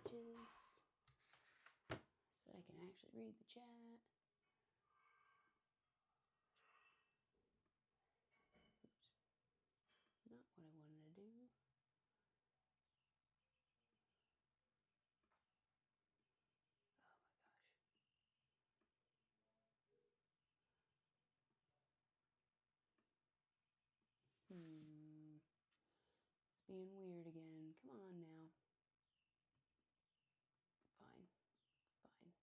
messages so I can actually read the chat. Oops. Not what I wanted to do. Oh my gosh. It's being weird again. Come on now. Fine. Fine. Be that way.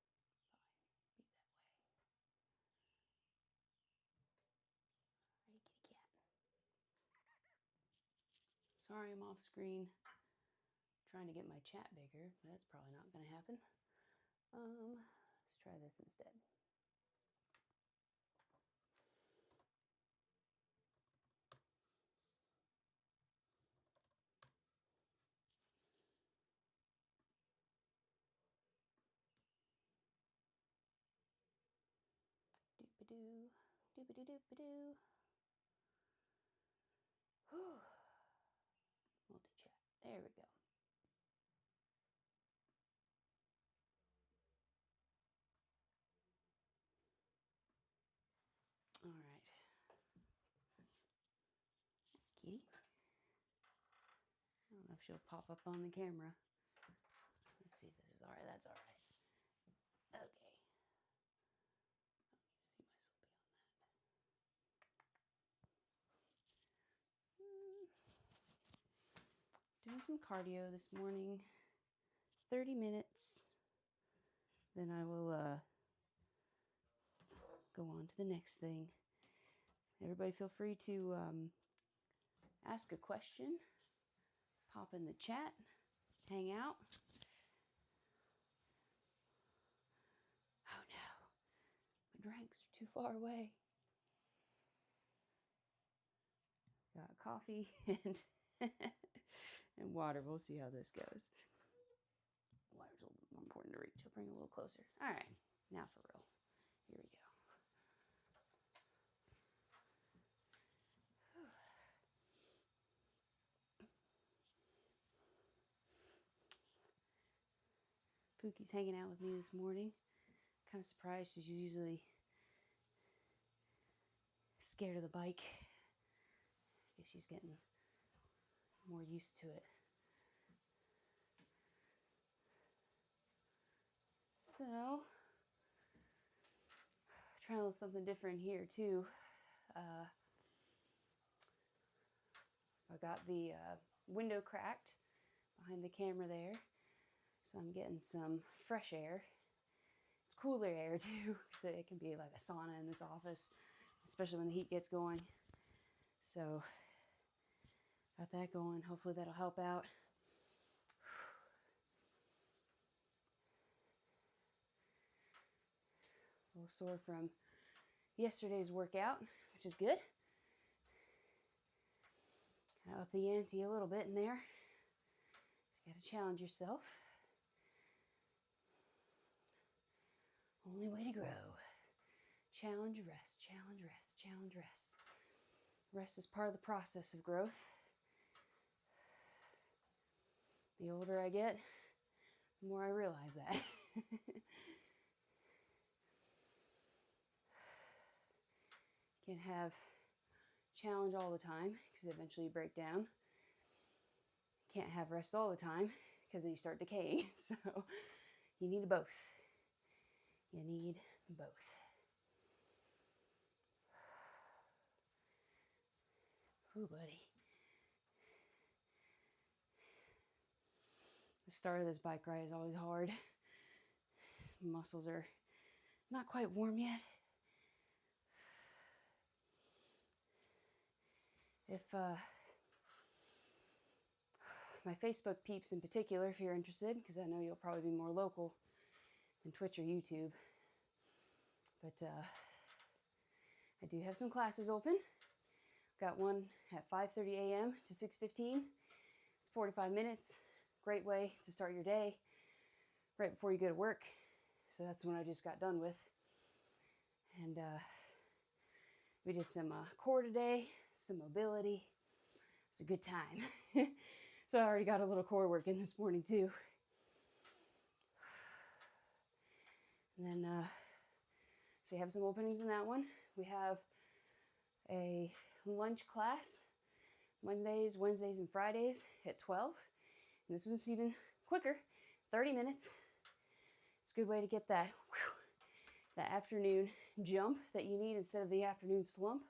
Alright, kitty cat. Sorry I'm off screen. Trying to get my chat bigger. That's probably not going to happen. Let's try this instead. Doop-a-doo. Doop-a-doo-doop-a-doo. Whew. Multi-chat. There we go. All right. Kitty. I don't know if she'll pop up on the camera. Let's see if this is all right. That's all right. Okay. I don't need to see myself beyond that. Doing some cardio this morning. 30 minutes. Then I will go on to the next thing. Everybody feel free to ask a question. Pop in the chat. Hang out. Oh no. My drinks are too far away. Got coffee and and water. We'll see how this goes. Water's a little bit more important to reach. I'll bring it a little closer. All right, now for real. Here we go. Pookie's hanging out with me this morning. Kind of surprised. She's usually scared of the bike. I guess she's getting more used to it. So, trying a little something different here too. I got the window cracked behind the camera there, so I'm getting some fresh air. It's cooler air too, so it can be like a sauna in this office, especially when the heat gets going. So, got that going. Hopefully that'll help out. A little sore from yesterday's workout, which is good. Kind of up the ante a little bit in there. You got to challenge yourself. Only way to grow. Challenge, rest, challenge, rest, challenge, rest. Rest is part of the process of growth. The older I get, the more I realize that. You can't have challenge all the time because eventually you break down. You can't have rest all the time because then you start decaying. So you need both. You need both. Ooh, buddy. The start of this bike ride is always hard. Muscles are not quite warm yet. If my Facebook peeps in particular, if you're interested, because I know you'll probably be more local than Twitch or YouTube, but I do have some classes open. Got one at 5:30 a.m. to 6:15. It's 45 minutes. Great way to start your day right before you go to work. So that's the one I just got done with. And we did some core today, some mobility. It's a good time. So I already got a little core work in this morning too. And then, so we have some openings in that one. We have a lunch class Mondays, Wednesdays, and Fridays at 12. And this one's even quicker, 30 minutes. It's a good way to get that afternoon jump that you need instead of the afternoon slump.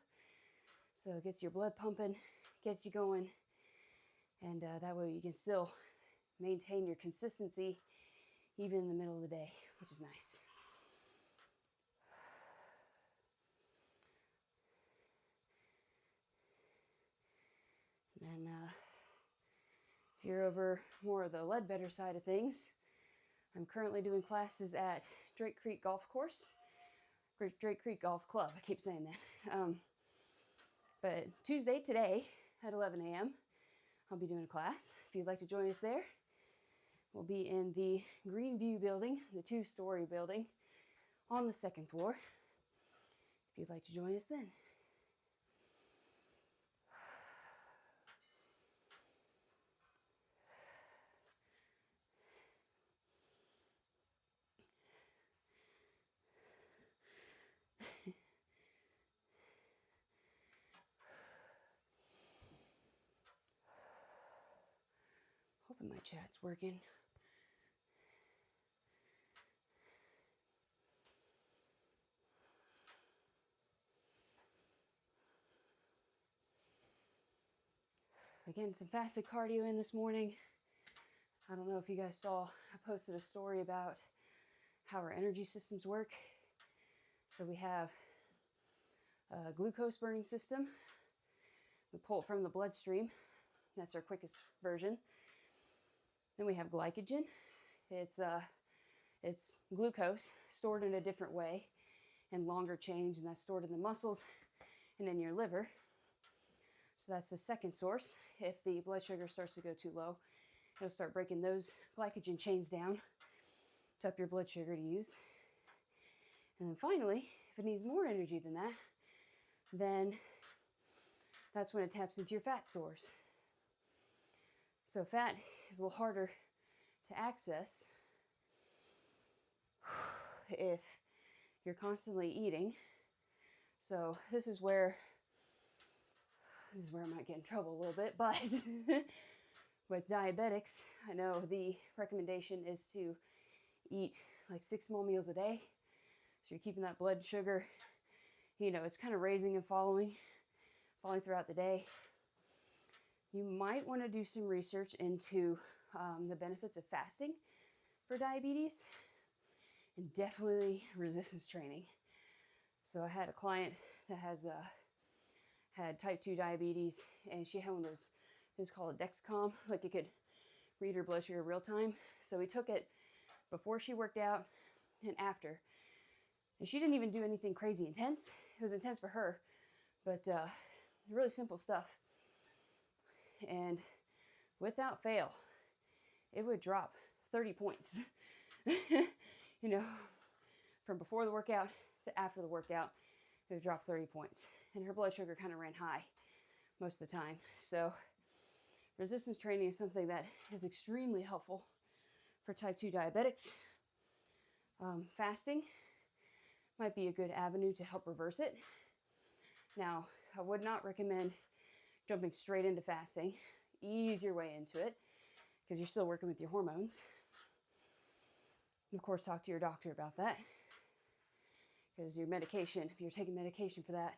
So it gets your blood pumping, gets you going, and that way you can still maintain your consistency even in the middle of the day, which is nice. And if you're over more of the Ledbetter side of things, I'm currently doing classes at Drake Creek Golf Course, Drake Creek Golf Club. I keep saying that. But Tuesday, today, at 11 a.m., I'll be doing a class. If you'd like to join us there, we'll be in the Greenview building, the 2-story building on the 2nd floor. If you'd like to join us then. Hoping my chat's working. Again, some fasted cardio in this morning. I don't know if you guys saw, I posted a story about how our energy systems work. So we have a glucose burning system. We pull it from the bloodstream. That's our quickest version. Then we have glycogen. It's glucose stored in a different way and longer chain, and that's stored in the muscles and in your liver. So that's the second source. If the blood sugar starts to go too low, it'll start breaking those glycogen chains down to up your blood sugar to use. And then finally, if it needs more energy than that, then that's when it taps into your fat stores. So fat is a little harder to access if you're constantly eating. So this is where I might get in trouble a little bit, but with diabetics, I know the recommendation is to eat like 6 small meals a day. So you're keeping that blood sugar, it's kind of raising and falling throughout the day. You might want to do some research into the benefits of fasting for diabetes, and definitely resistance training. So I had a client that had type 2 diabetes, and she had one of those things called a Dexcom, like it could read her blood sugar real time. So we took it before she worked out and after. And she didn't even do anything crazy intense. It was intense for her, but really simple stuff. And without fail, it would drop 30 points. From before the workout to after the workout, it would drop 30 points. And her blood sugar kind of ran high most of the time. So resistance training is something that is extremely helpful for type 2 diabetics. Fasting might be a good avenue to help reverse it. Now, I would not recommend jumping straight into fasting. Ease your way into it because you're still working with your hormones. And of course, talk to your doctor about that, because your medication, if you're taking medication for that,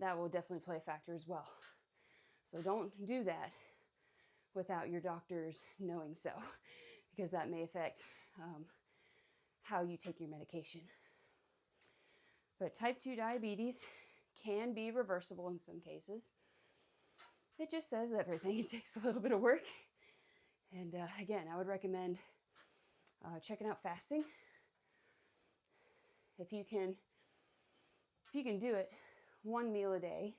that will definitely play a factor as well. So don't do that without your doctors knowing so, because that may affect how you take your medication. But type 2 diabetes can be reversible in some cases. It just says everything. It takes a little bit of work. And again, I would recommend checking out fasting. If you can do it, 1 meal a day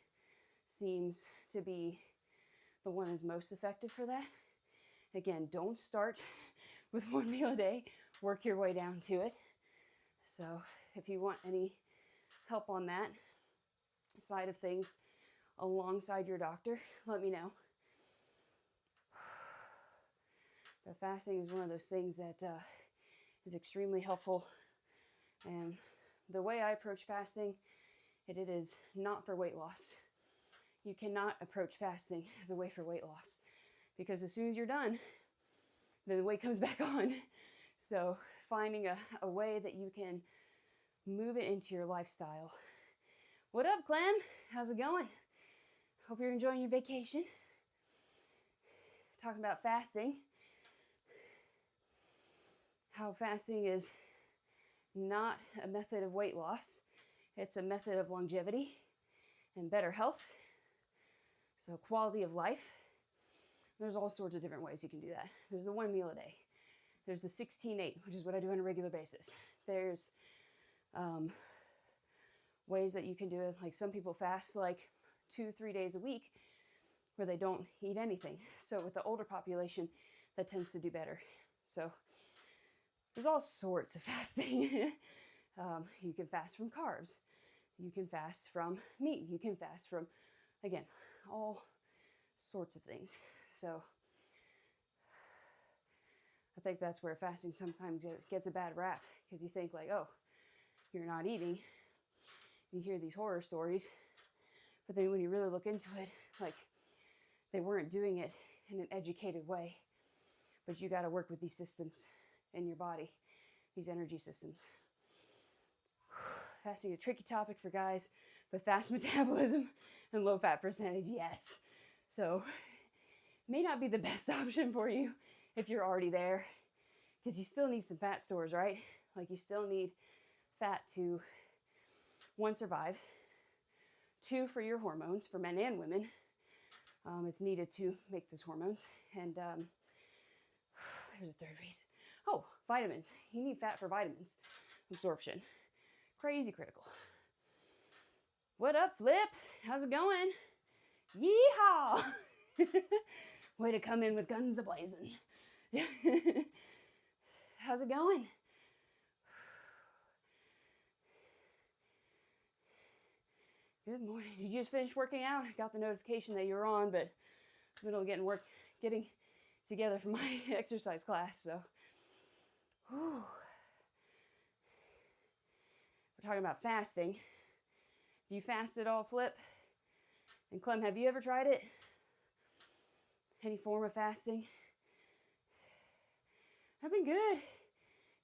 seems to be the one that's most effective for that. Again, don't start with 1 meal a day. Work your way down to it. So if you want any help on that side of things alongside your doctor, let me know. But fasting is one of those things that is extremely helpful And the way I approach fasting, it is not for weight loss. You cannot approach fasting as a way for weight loss, because as soon as you're done, then the weight comes back on. So finding a way that you can move it into your lifestyle. What up, Clem? How's it going? Hope you're enjoying your vacation. Talking about fasting. How fasting is not a method of weight loss. It's a method of longevity and better health. So quality of life. There's all sorts of different ways you can do that. There's the 1 meal a day. There's the 16-8, which is what I do on a regular basis. There's ways that you can do it. Like some people fast like 2-3 days a week where they don't eat anything. So with the older population, that tends to do better. So there's all sorts of fasting. You can fast from carbs. You can fast from meat. You can fast from, again, all sorts of things. So I think that's where fasting sometimes gets a bad rap, because you think like, oh, you're not eating. You hear these horror stories, but then when you really look into it, like they weren't doing it in an educated way. But you got to work with these systems in your body, these energy systems. Fasting a tricky topic for guys with fast metabolism and low fat percentage, yes. So may not be the best option for you if you're already there, because you still need some fat stores, right? Like you still need fat to, 1, survive, 2, for your hormones, for men and women. It's needed to make those hormones. And there's a third reason. Oh, vitamins. You need fat for vitamins absorption. Crazy critical. What up, Flip? How's it going? Yeehaw! Way to come in with guns a-blazing. How's it going? Good morning. Did you just finish working out? I got the notification that you were on, but it's middle of getting together for my exercise class, so. Whew. We're talking about fasting. Do you fast at all, Flip? And Clem, have you ever tried it? Any form of fasting? I've been good.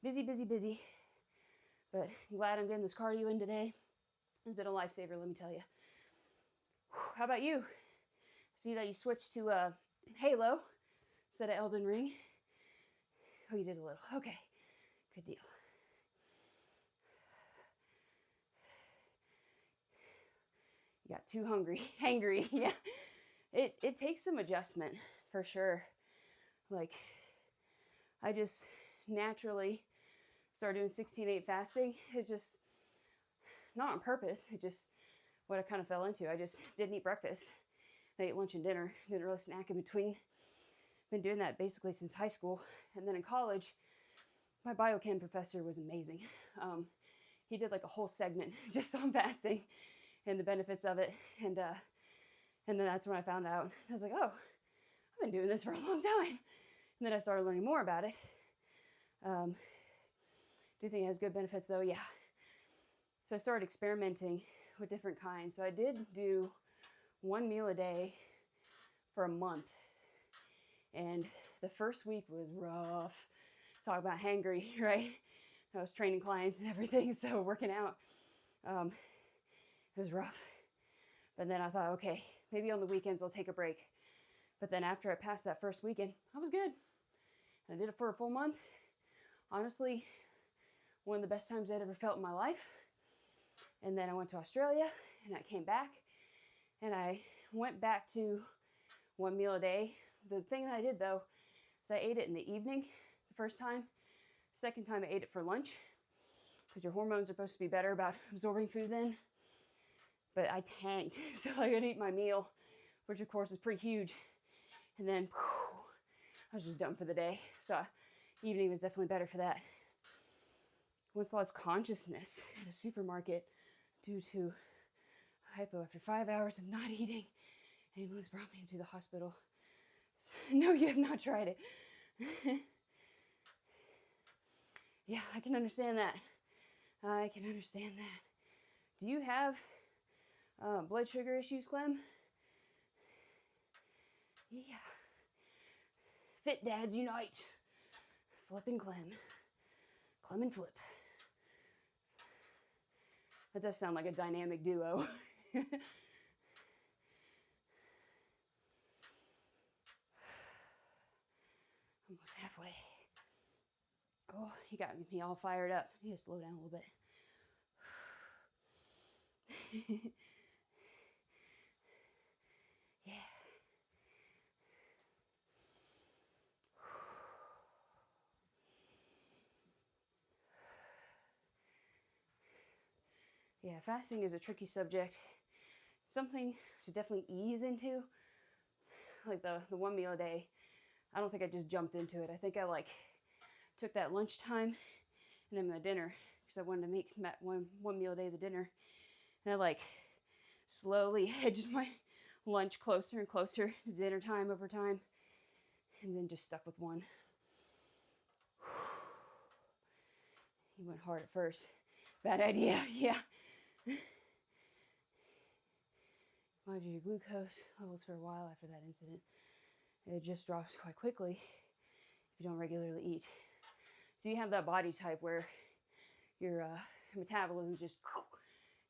Busy, busy, busy. But I'm glad I'm getting this cardio in today. It's been a lifesaver, let me tell you. How about you? See that you switched to Halo instead of Elden Ring. Oh, you did a little. Okay, good deal. You got too hangry. Yeah, it takes some adjustment for sure. Like, I just naturally started doing 16-8 fasting. It's just not on purpose. It just what I kind of fell into. I just didn't eat breakfast. I ate lunch and dinner. Didn't really snack in between. Been doing that basically since high school. And then in college, my biochem professor was amazing. He did like a whole segment just on fasting and the benefits of it. And then that's when I found out. I was like, oh, I've been doing this for a long time. And then I started learning more about it. Do you think it has good benefits though? Yeah. So I started experimenting with different kinds. So I did do 1 meal a day for a month. And the first week was rough. Talk about hangry, right? I was training clients and everything, so working out, it was rough. But then I thought, okay, maybe on the weekends I'll take a break. But then after I passed that first weekend, I was good. And I did it for a full month. Honestly, one of the best times I'd ever felt in my life. And then I went to Australia and I came back and I went back to 1 meal a day. The thing that I did though, is I ate it in the evening the first time. Second time I ate it for lunch, because your hormones are supposed to be better about absorbing food then. But I tanked, so I could eat my meal, which of course is pretty huge. And then I was just done for the day. So evening was definitely better for that. Once lost consciousness at a supermarket due to hypo after 5 hours of not eating. Ambulance brought me to the hospital. No, you have not tried it. Yeah, I can understand that. I can understand that. Do you have blood sugar issues, Clem? Yeah. Fit dads unite. Flip and Clem. Clem and Flip. That does sound like a dynamic duo. Almost halfway. Oh, you got me all fired up. I need to slow down a little bit. Yeah. Yeah, fasting is a tricky subject. Something to definitely ease into. Like the one meal a day. I don't think I just jumped into it. I think I like took that lunchtime and then the dinner because I wanted to make that one meal a day the dinner. And I like slowly edged my lunch closer and closer to dinner time over time, and then just stuck with one. He went hard at first. Bad idea, yeah. Monitor your glucose levels for a while after that incident. It just drops quite quickly if you don't regularly eat. So you have that body type where your metabolism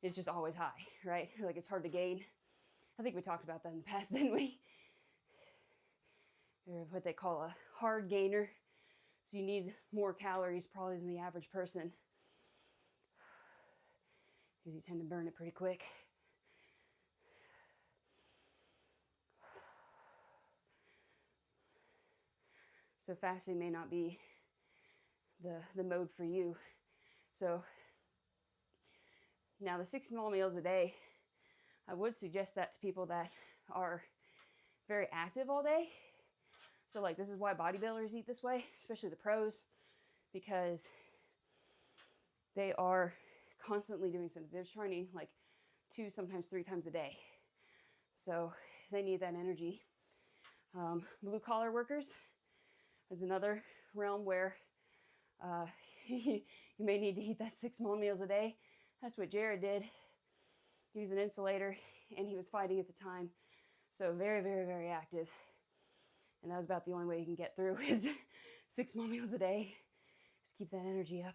is just always high, right? Like it's hard to gain. I think we talked about that in the past, didn't we? Or what they call a hard gainer. So you need more calories probably than the average person because you tend to burn it pretty quick. So fasting may not be the mode for you. So now the 6 small meals a day, I would suggest that to people that are very active all day. So like this is why bodybuilders eat this way, especially the pros, because they are constantly doing something. They're trying to eat like 2, sometimes 3 times a day. So they need that energy. Blue collar workers is another realm where you may need to eat that 6 small meals a day. That's what Jared did. He was an insulator and he was fighting at the time. So very, very, very active. And that was about the only way you can get through is 6 small meals a day. Just keep that energy up.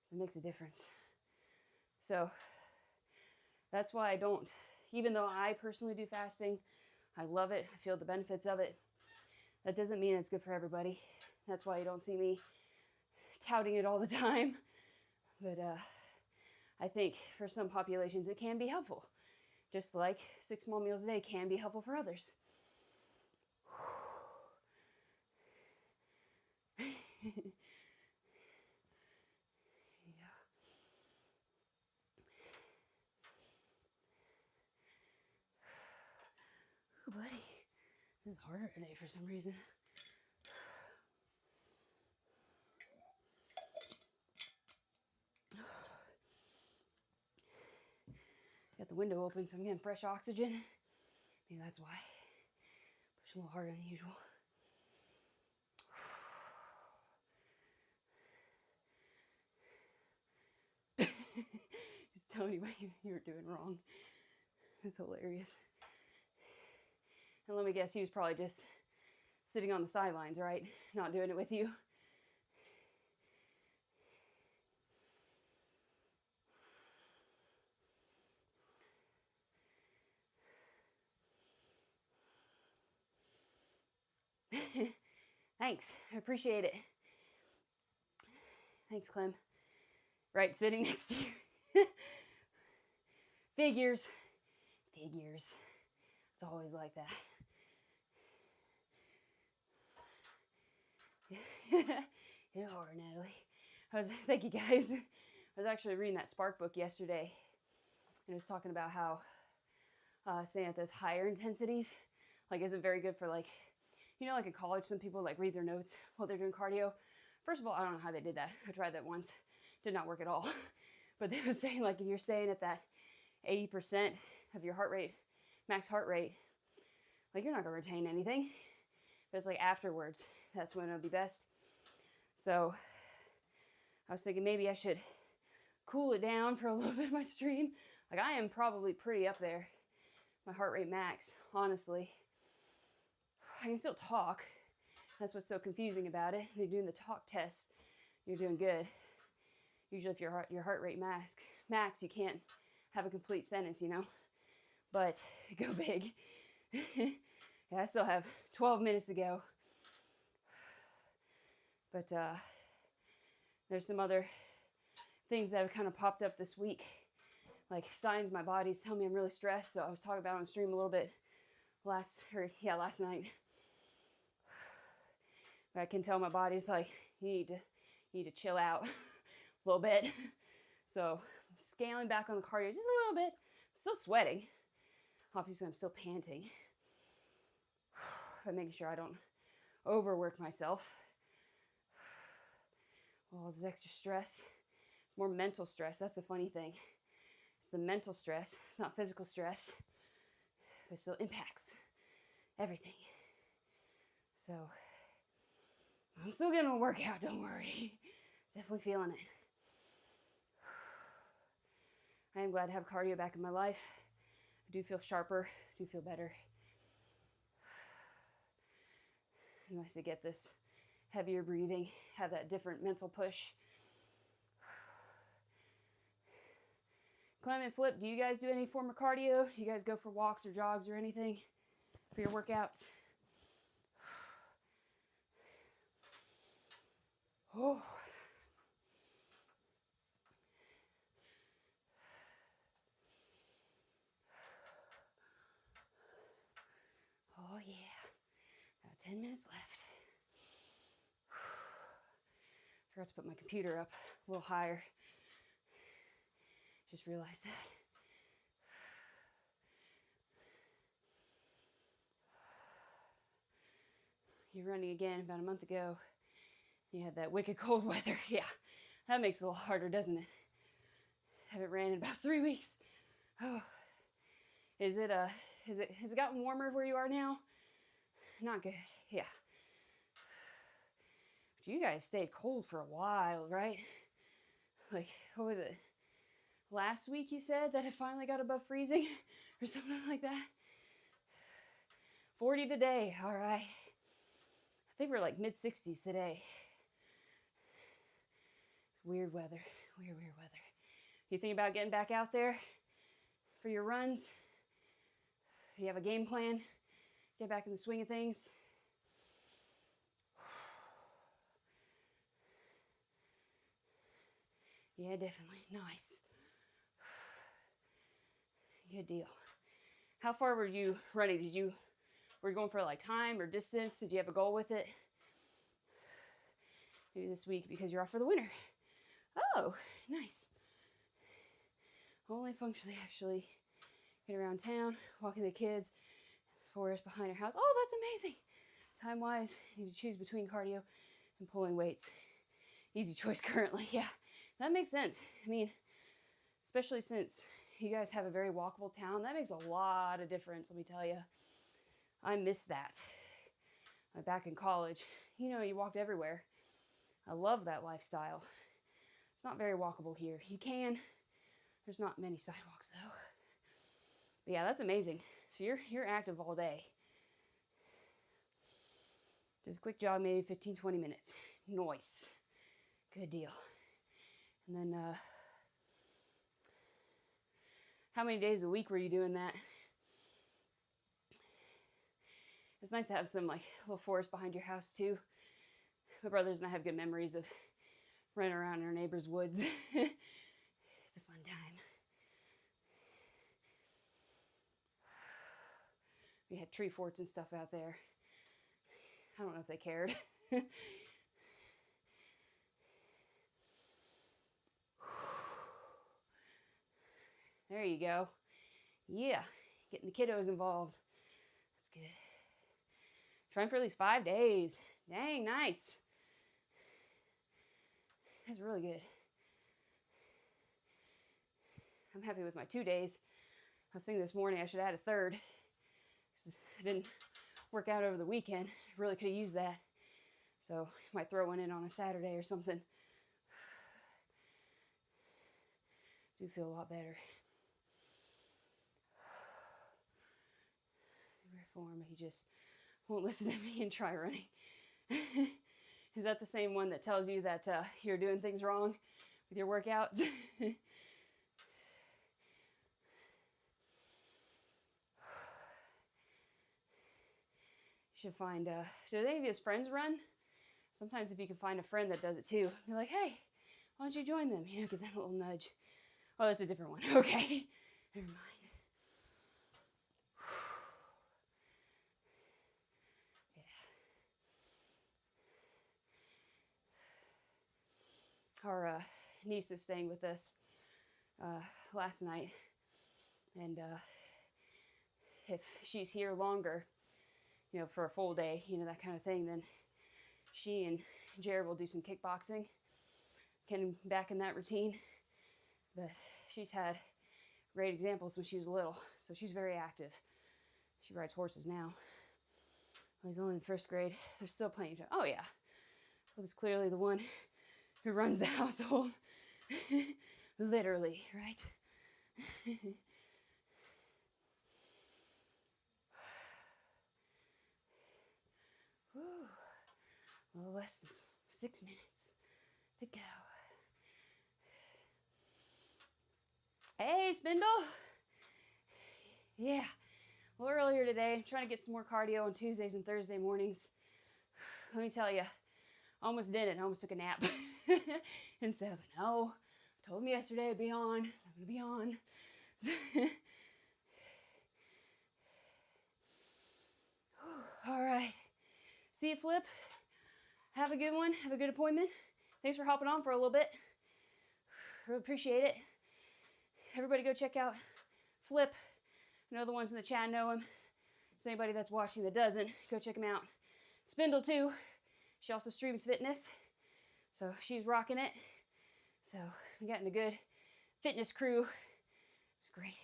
So it makes a difference. So that's why I don't, even though I personally do fasting, I love it, I feel the benefits of it. That doesn't mean it's good for everybody. That's why you don't see me touting it all the time. But I think for some populations it can be helpful. Just like 6 small meals a day can be helpful for others. Yeah. Ooh, buddy. This is harder today for some reason. Got the window open so I'm getting fresh oxygen. Maybe that's why. Push a little harder than usual. Just telling you what you were doing wrong. It's hilarious. And let me guess, he was probably just sitting on the sidelines, right? Not doing it with you. Thanks. I appreciate it. Thanks, Clem. Right, sitting next to you. Figures. Figures. It's always like that. You know, Natalie. Thank you guys. I was actually reading that Spark book yesterday, and it was talking about how saying at those higher intensities, like, isn't very good for, like, you know, like in college, some people like read their notes while they're doing cardio. First of all, I don't know how they did that. I tried that once, did not work at all. But they were saying, like, if you're staying at that 80% of your heart rate, max heart rate, like, you're not gonna retain anything. But it's like afterwards, that's when it'll be best. So I was thinking maybe I should cool it down for a little bit of my stream. Like, I am probably pretty up there, my heart rate max, honestly. I can still talk. That's what's so confusing about it. They're doing the talk test. You're doing good. Usually if your heart rate max, you can't have a complete sentence, you know? But go big. Yeah, I still have 12 minutes to go. But there's some other things that have kind of popped up this week, like signs my body's telling me I'm really stressed. So I was talking about it on stream a little bit last night. But I can tell my body's like, you need to chill out a little bit. So I'm scaling back on the cardio just a little bit. I'm still sweating. Obviously, I'm still panting. But making sure I don't overwork myself. All this extra stress. It's more mental stress. That's the funny thing. It's the mental stress. It's not physical stress. But it still impacts everything. So I'm still getting a workout, don't worry. Definitely feeling it. I am glad to have cardio back in my life. I do feel sharper, I do feel better. It's nice to get this heavier breathing, have that different mental push. Clem and Flip, do you guys do any form of cardio? Do you guys go for walks or jogs or anything for your workouts? Oh. Oh yeah, about 10 minutes left. Forgot to put my computer up a little higher. Just realized that. You're running again about a month ago. You had that wicked cold weather. Yeah, that makes it a little harder, doesn't it? Haven't ran in about 3 weeks. Oh, has it gotten warmer where you are now? Not good. Yeah. But you guys stayed cold for a while, right? Like, what was it? Last week you said that it finally got above freezing or something like that? 40 today, all right. I think we're like mid-60s today. Weird weather, weird weather. You think about getting back out there for your runs? You have a game plan? Get back in the swing of things? Yeah, definitely. Nice. Good deal. How far were you running? Were you going for like time or distance? Did you have a goal with it? Maybe this week because you're off for the winter. Oh, nice. Only functionally actually get around town, walking the kids, forest behind our house. Oh, that's amazing. Time-wise, you need to choose between cardio and pulling weights. Easy choice currently. Yeah, that makes sense. I mean, especially since you guys have a very walkable town, that makes a lot of difference, let me tell you. I miss that. Back in college, you know, you walked everywhere. I love that lifestyle. It's not very walkable here. You can. There's not many sidewalks though. But yeah, that's amazing. So you're active all day. Just a quick jog, maybe 15, 20 minutes. Nice. Good deal. And then how many days a week were you doing that? It's nice to have some like little forest behind your house too. My brothers and I have good memories of running around in our neighbor's woods. It's a fun time. We had tree forts and stuff out there. I don't know if they cared. There you go. Yeah, getting the kiddos involved. That's good. Trying for at least 5 days. Dang, nice. That's really good. I'm happy with my 2 days. I was thinking this morning I should add a third because I didn't work out over the weekend. I really could have used that. So I might throw one in on a Saturday or something. do feel a lot better. Reform, he just won't listen to me and try running. Is that the same one that tells you that you're doing things wrong with your workouts? You should find, do any of his friends run? Sometimes if you can find a friend that does it too, be like, hey, why don't you join them? You know, give them a little nudge. Oh, that's a different one. Okay, never mind. Yeah. Our niece is staying with us last night, and if she's here longer, you know, for a full day, you know, that kind of thing, then she and Jared will do some kickboxing, getting back in that routine. But she's had great examples when she was little, so she's very active. She rides horses now. Well, he's only in first grade. There's still plenty of time. Oh yeah, Philip's clearly the one who runs the household. Literally, right? Well, less than 6 minutes to go. Hey, Spindle. Yeah, well, earlier today, I'm trying to get some more cardio on Tuesdays and Thursday mornings. Let me tell you, I almost did it. I almost took a nap. And so I was like, no, I told him yesterday I'd be on, so I'm going to be on. All right. See you, Flip. Have a good one. Have a good appointment. Thanks for hopping on for a little bit. Really appreciate it. Everybody go check out Flip. I know the ones in the chat know him. So anybody that's watching that doesn't, go check him out. Spindle too. She also streams fitness. So she's rocking it. So we got a good fitness crew. It's great.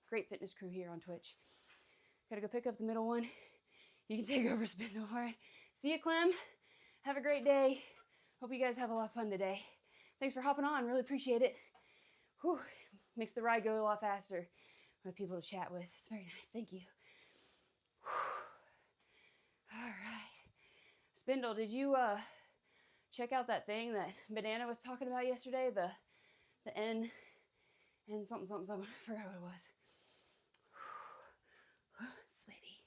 Great fitness crew here on Twitch. Gotta go pick up the middle one. You can take over, Spindle. All right. See you, Clem. Have a great day. Hope you guys have a lot of fun today. Thanks for hopping on. Really appreciate it. Whew. Makes the ride go a lot faster with people to chat with. It's very nice. Thank you. Whew. All right. Spindle, did you check out that thing that Banana was talking about yesterday? The N something, something, something. I forgot what it was. Flippy.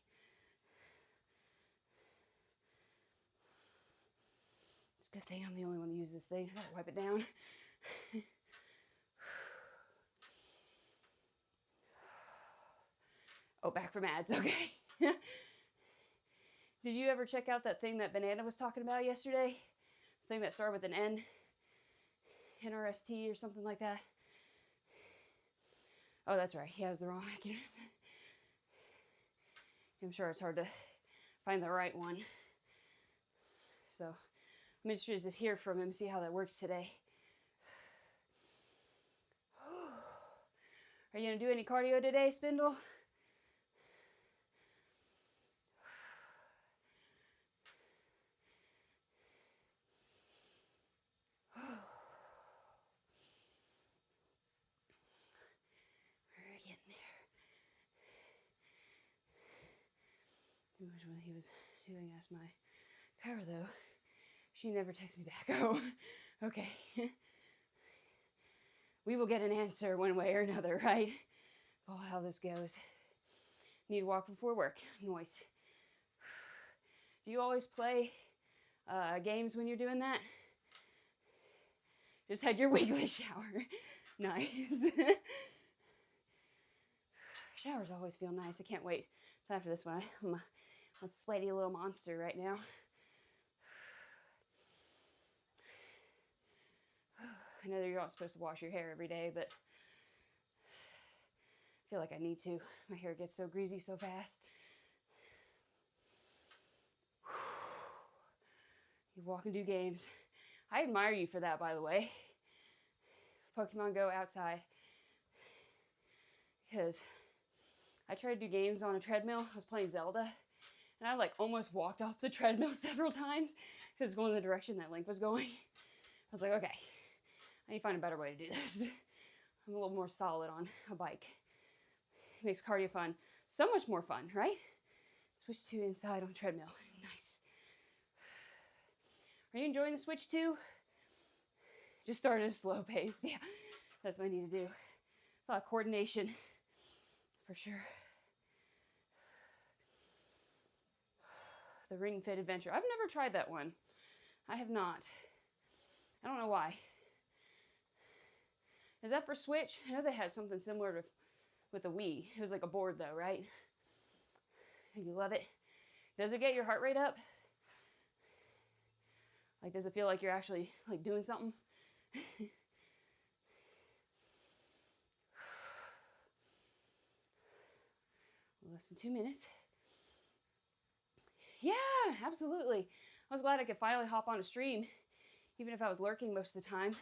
It's a good thing I'm the only one that uses this thing. I gotta wipe it down. Oh, back from ads. Okay. Did you ever check out that thing that Banana was talking about yesterday? The thing that started with an N? NRST or something like that? Oh, that's right. Yeah, I was the wrong. I'm sure it's hard to find the right one. So I'm interested to hear from him, see how that works today. Are you going to do any cardio today, Spindle? We're getting there. Too much when he was doing ask my Kara though. She never texts me back. Oh, okay. We will get an answer one way or another, right? Oh, how this goes. Need to walk before work. Noise. Do you always play games when you're doing that? Just had your weekly shower. Nice. Showers always feel nice. I can't wait till after this one. I'm a sweaty little monster right now. I know that you're not supposed to wash your hair every day, but I feel like I need to. My hair gets so greasy so fast. You walk and do games. I admire you for that, by the way. Pokemon Go outside. Because I tried to do games on a treadmill. I was playing Zelda. And I like almost walked off the treadmill several times because it's going the direction that Link was going. I was like, okay, I need to find a better way to do this. I'm a little more solid on a bike. It makes cardio fun so much more fun, right? Switch 2 inside on treadmill. Nice. Are you enjoying the switch 2? Just start at a slow pace. Yeah, that's what I need to do. It's a lot of coordination, for sure. The Ring Fit Adventure. I've never tried that one. I have not. I don't know why. Is that for Switch? I know they had something similar to with the Wii. It was like a board though, right? You love it. Does it get your heart rate up? Like, does it feel like you're actually like doing something? Less than 2 minutes. Yeah, absolutely. I was glad I could finally hop on a stream, even if I was lurking most of the time.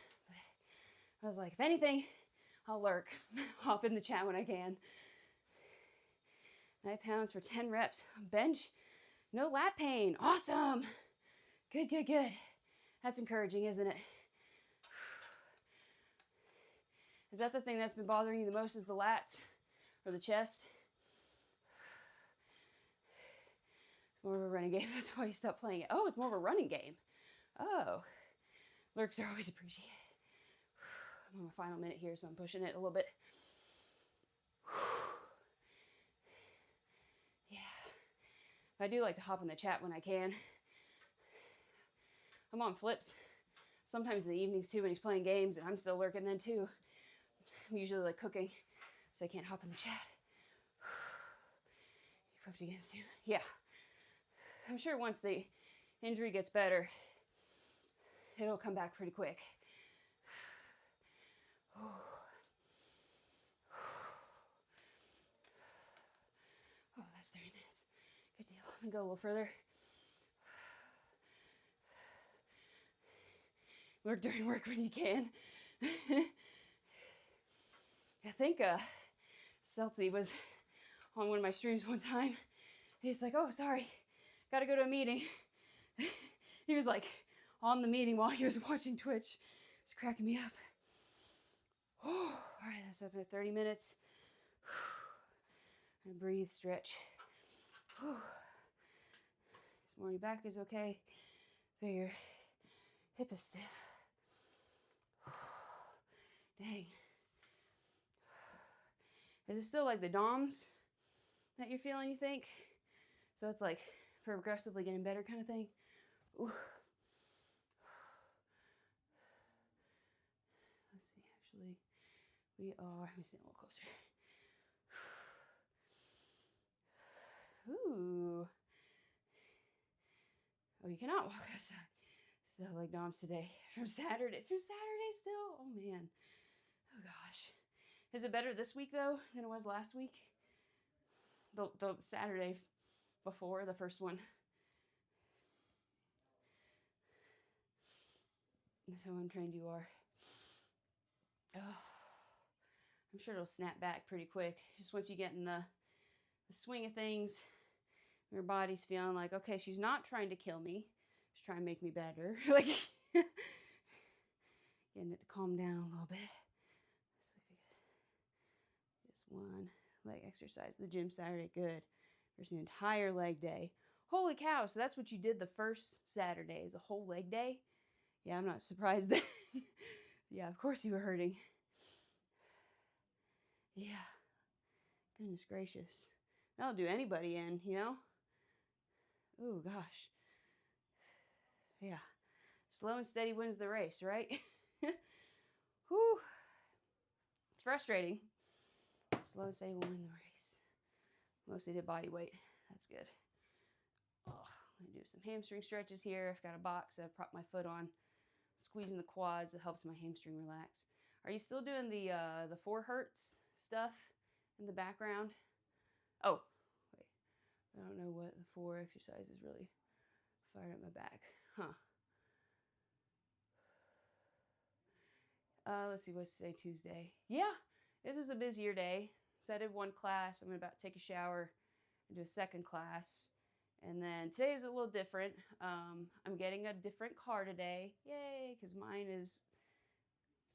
But I was like, if anything, I'll lurk. Hop in the chat when I can. 9 pounds for 10 reps. Bench, no lat pain. Awesome. Good, good, good. That's encouraging, isn't it? Is that the thing that's been bothering you the most, is the lats or the chest? It's more of a running game. That's why you stopped playing it. Oh, it's more of a running game. Oh, lurks are always appreciated. I'm on my final minute here, so I'm pushing it a little bit. Yeah. I do like to hop in the chat when I can. I'm on Flips sometimes in the evenings too when he's playing games, and I'm still lurking then too. I'm usually like cooking, so I can't hop in the chat. You prepped again soon? Yeah. I'm sure once the injury gets better, it'll come back pretty quick. Oh, that's 30 minutes. Good deal. I'm gonna go a little further. Work during work when you can. I think Celty was on one of my streams one time. He's like, oh, sorry, gotta go to a meeting. He was like on the meeting while he was watching Twitch. It's cracking me up. All right, that's up at 30 minutes. And breathe, stretch. This morning back is okay. But your hip is stiff. Dang. Is it still like the DOMs that you're feeling, you think? So it's like progressively getting better kind of thing? Ooh. Let's see, actually, we are, let me see a little closer. Ooh. Oh, you cannot walk outside. So like DOMs today. From Saturday still? Oh man. Oh gosh. Is it better this week though than it was last week? The Saturday before, the first one. That's how untrained you are. Oh, I'm sure it'll snap back pretty quick. Just once you get in the swing of things, your body's feeling like, okay, she's not trying to kill me. She's trying to make me better. Like, getting it to calm down a little bit. Just one leg exercise. The gym Saturday, good. There's an entire leg day. Holy cow, so that's what you did the first Saturday, is a whole leg day? Yeah, I'm not surprised that. Yeah, of course you were hurting. Yeah. Goodness gracious. That'll do anybody in, you know? Oh, gosh. Yeah. Slow and steady wins the race, right? Whew. It's frustrating. Slow and steady will win the race. Mostly did body weight. That's good. Oh, I'm going to do some hamstring stretches here. I've got a box I prop my foot on. Squeezing the quads. It helps my hamstring relax. Are you still doing the 4 hertz stuff in the background? Oh, wait. I don't know what the 4 exercises really fired up my back. Huh. Let's see, what's today? Tuesday. Yeah, this is a busier day. So I did 1 class. I'm about to take a shower and do a 2nd class. And then today is a little different. I'm getting a different car today. Yay, because mine is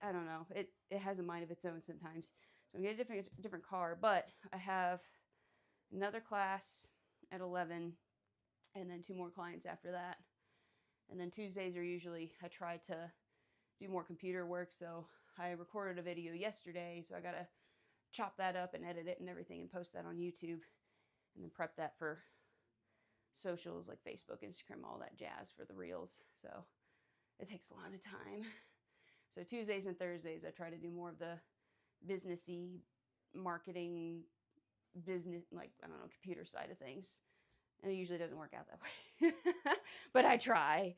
I don't know. It has a mind of its own sometimes. So I'm getting a different car, but I have another class at 11 and then 2 more clients after that. And then Tuesdays are usually, I try to do more computer work. So I recorded a video yesterday, so I got to chop that up and edit it and everything and post that on YouTube and then prep that for socials like Facebook, Instagram, all that jazz for the reels. So it takes a lot of time. So Tuesdays and Thursdays, I try to do more of the businessy marketing, business, like, I don't know, computer side of things. And it usually doesn't work out that way. But I try.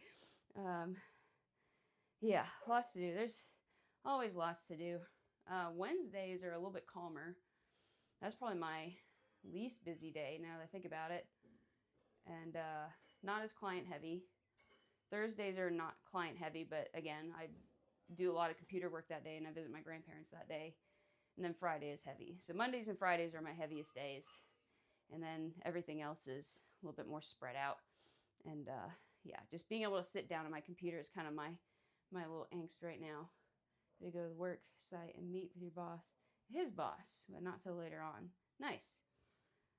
Yeah, lots to do. There's always lots to do. Wednesdays are a little bit calmer. That's probably my least busy day now that I think about it. And not as client heavy. Thursdays are not client heavy, but again, I do a lot of computer work that day and I visit my grandparents that day. And then Friday is heavy. So Mondays and Fridays are my heaviest days. And then everything else is a little bit more spread out. And yeah, just being able to sit down on my computer is kind of my little angst right now. To go to the work site and meet with your boss, his boss, but not till later on. Nice.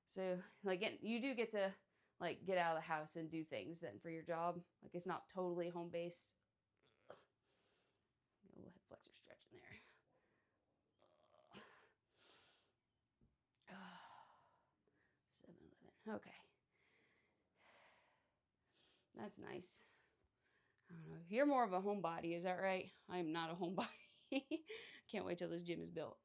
So like you do get to like get out of the house and do things then for your job. Like it's not totally home based. A little hip flexor stretch in there. 7-11. Okay. That's nice. I don't know. You're more of a homebody, is that right? I am not a homebody. Can't wait till this gym is built.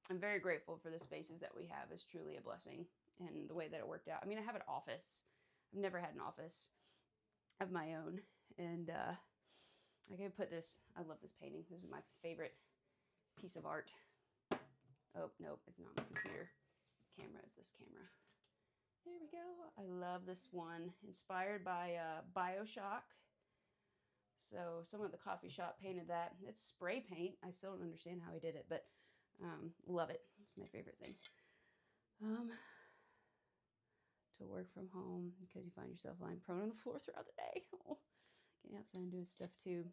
I'm very grateful for the spaces that we have. It's truly a blessing, and the way that it worked out. I mean, I have an office. I've never had an office of my own, and I can put this. I love this painting. This is my favorite piece of art. Oh, nope, it's not my computer. Camera is this camera. There we go. I love this one. Inspired by BioShock. So someone at the coffee shop painted that. It's spray paint. I still don't understand how he did it, but love it. It's my favorite thing. To work from home because you find yourself lying prone on the floor throughout the day. Oh, getting outside and doing stuff too.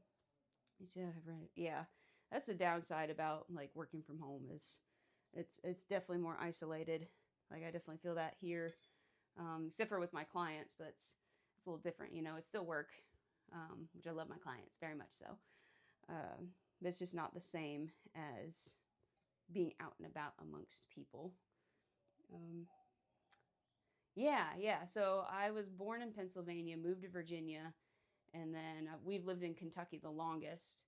Yeah, that's the downside about like working from home is it's definitely more isolated. Like I definitely feel that here, except for with my clients, but it's a little different. You know, it's still work, which I love my clients very much so. But it's just not the same as being out and about amongst people. Yeah. So I was born in Pennsylvania, moved to Virginia, and then we've lived in Kentucky the longest.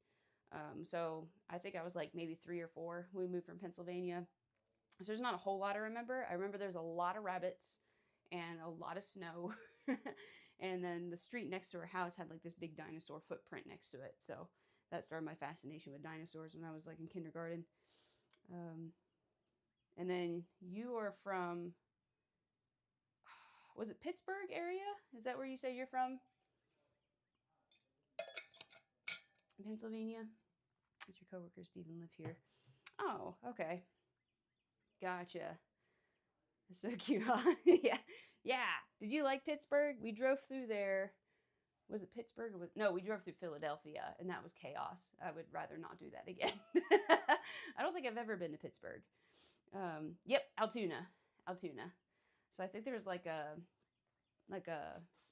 So I think I was like maybe 3 or 4 when we moved from Pennsylvania. So there's not a whole lot I remember. I remember there's a lot of rabbits and a lot of snow. And then the street next to our house had like this big dinosaur footprint next to it. So that started my fascination with dinosaurs when I was like in kindergarten. And then you are from, was it Pittsburgh area? Is that where you say you're from? Pennsylvania? Does your coworker Stephen live here? Oh, okay. Gotcha. That's so cute, huh? Yeah. Did you like Pittsburgh? We drove through there. Was it Pittsburgh? No, we drove through Philadelphia, and that was chaos. I would rather not do that again. I don't think I've ever been to Pittsburgh. Yep, Altoona. So I think there was like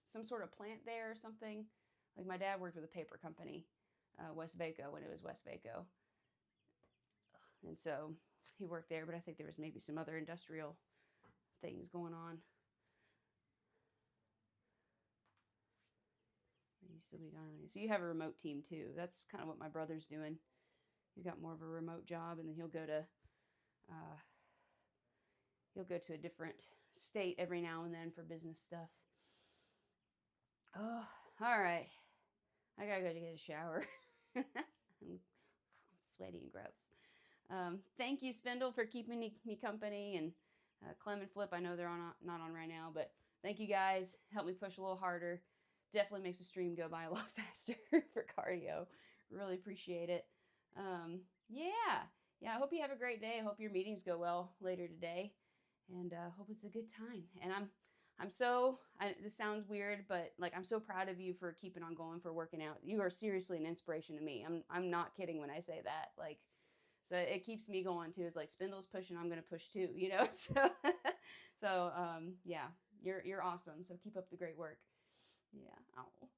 some sort of plant there or something. Like my dad worked with a paper company, Westvaco, when it was Westvaco. And so he worked there, but I think there was maybe some other industrial things going on. So you have a remote team too. That's kind of what my brother's doing. He's got more of a remote job, and then he'll go to a different state every now and then for business stuff. Oh, all right. I gotta go to get a shower. I'm sweaty and gross. Thank you, Spindle, for keeping me company, and Clem and Flip. I know they're not on right now, but thank you guys. Help me push a little harder. Definitely makes the stream go by a lot faster for cardio. Really appreciate it. Yeah. I hope you have a great day. I hope your meetings go well later today, and hope it's a good time. And this sounds weird, but like, I'm so proud of you for keeping on going, for working out. You are seriously an inspiration to me. I'm not kidding when I say that. Like, so it keeps me going too. It's like, Spindle's pushing, I'm gonna push too, you know? So yeah, you're awesome. So keep up the great work. Yeah. Oh.